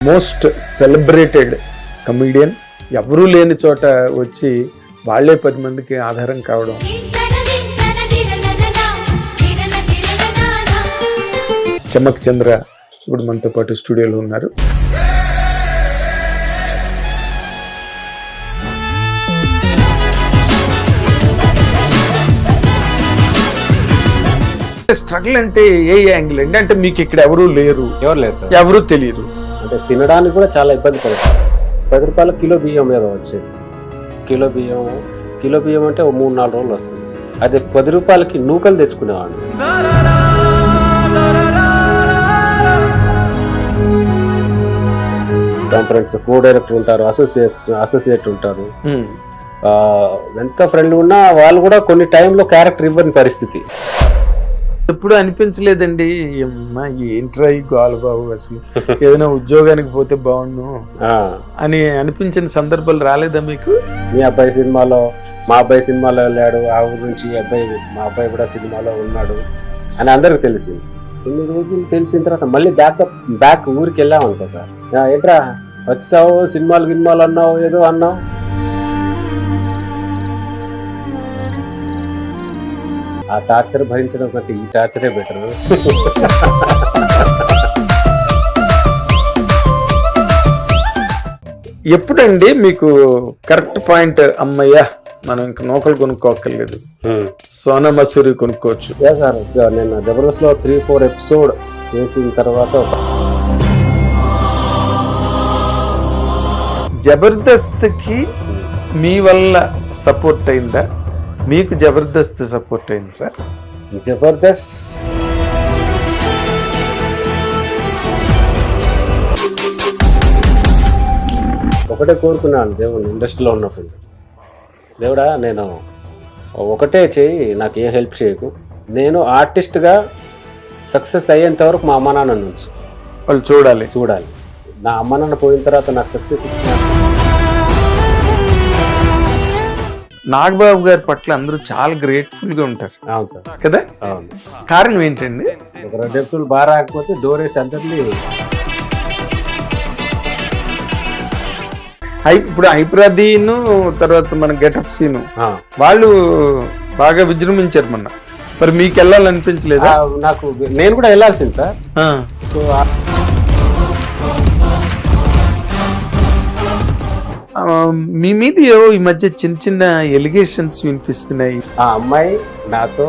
Most celebrated comedian, ఎవరూ లేని చోట వచ్చి వాళ్ళే 10 మందికి ఆధారం కావడం. చమక్ చంద్ర ఇప్పుడు మనతో పాటు స్టూడియోలో ఉన్నారు. స్ట్రగుల్ అంటే ఏ యాంగిల్ అండి? అంటే మీకు ఇక్కడ ఎవరు లేరు సార్, ఎవరు తెలియదు, అంటే తినడానికి కూడా చాలా ఇబ్బంది పడతారు. 10 రూపాయల కిలో బియ్యం మీద వచ్చేది. కిలో బియ్యం అంటే 3-4 రోజులు వస్తుంది. అదే 10 రూపాయలకి నూకలు తెచ్చుకునేవాడిని. కాన్ఫరెన్స్ కో డైరెక్టర్ ఉంటారు, అసోసియేట్ ఉంటారు. ఎంత ఫ్రెండ్ ఉన్నా వాళ్ళు కూడా కొన్ని టైంలో క్యారెక్టర్ ఇవ్వని పరిస్థితి. ఎప్పుడు అనిపించలేదండి ఏంట్రా ఈ గోల బాబు, అసలు ఏదైనా ఉద్యోగానికి పోతే బాగుండు అని అనిపించిన సందర్భాలు రాలేదా మీకు? మా అబ్బాయి సినిమాలో వెళ్ళాడు, ఆ ఊరు నుంచి మా అబ్బాయి కూడా సినిమాలో ఉన్నాడు అని అందరికి తెలిసింది. ఇన్ని రోజులు తెలిసిన తర్వాత మళ్ళీ బ్యాక్ ఊరికి వెళ్ళాం అనుకో సార్, ఏంట్రా వచ్చావు, సినిమాలు అన్నావు, ఏదో అన్నావు. ఆ టార్చర్ భరించడం కంటే ఈ టార్చరే బెటర్. ఎప్పుడండి మీకు కరెక్ట్ పాయింట్, అమ్మయ్యా మనం ఇంకా నూకలు కొనుక్కోక్కర్లేదు, సోనా మసూరి కొనుక్కోవచ్చు? సార్, నేను జబర్దస్త్ లో 3-4 ఎపిసోడ్ చేసిన తర్వాత జబర్దస్త్ కి మీ వల్ల సపోర్ట్ అయిందా, మీకు జబర్దస్త్ సపోర్ట్ అయింది సార్? జబర్దస్త్ ఒకటే కోరుకున్నాను దేవుడు ఇండస్ట్రీలో ఉన్నప్పుడు, దేవుడా నేను ఒకటే చేయి, నాకు ఏ హెల్ప్ చేయకు, నేను ఆర్టిస్ట్గా సక్సెస్ అయ్యేంత వరకు మా అమ్మ నాన్న నుంచి వాళ్ళు చూడాలి. నా అమ్మ నాన్న పోయిన తర్వాత నాకు సక్సెస్ ఇచ్చిన నాగబాబు గారి పట్ల అందరూ చాలా గ్రేట్ఫుల్ గా ఉంటారు. అవును సార్, కదా? అవును. కారణం ఏంటండి? ఒక 2 ఎపిసోడ్లు బాగా రాకపోతే డోరేసి అందరినీ. ఇప్పుడు హైప్రాదీను తర్వాత మన గెటప్ సీను వాళ్ళు బాగా విజృంభించారు మొన్న. మరి మీకు వెళ్ళాలనిపించలేదా? నాకు నేను కూడా వెళ్ళాల్సింది సార్. సో మీ మీద ఏవో ఈ మధ్య చిన్న ఎలిగేషన్స్ వినిపిస్తున్నాయి. ఆ అమ్మాయి నాతో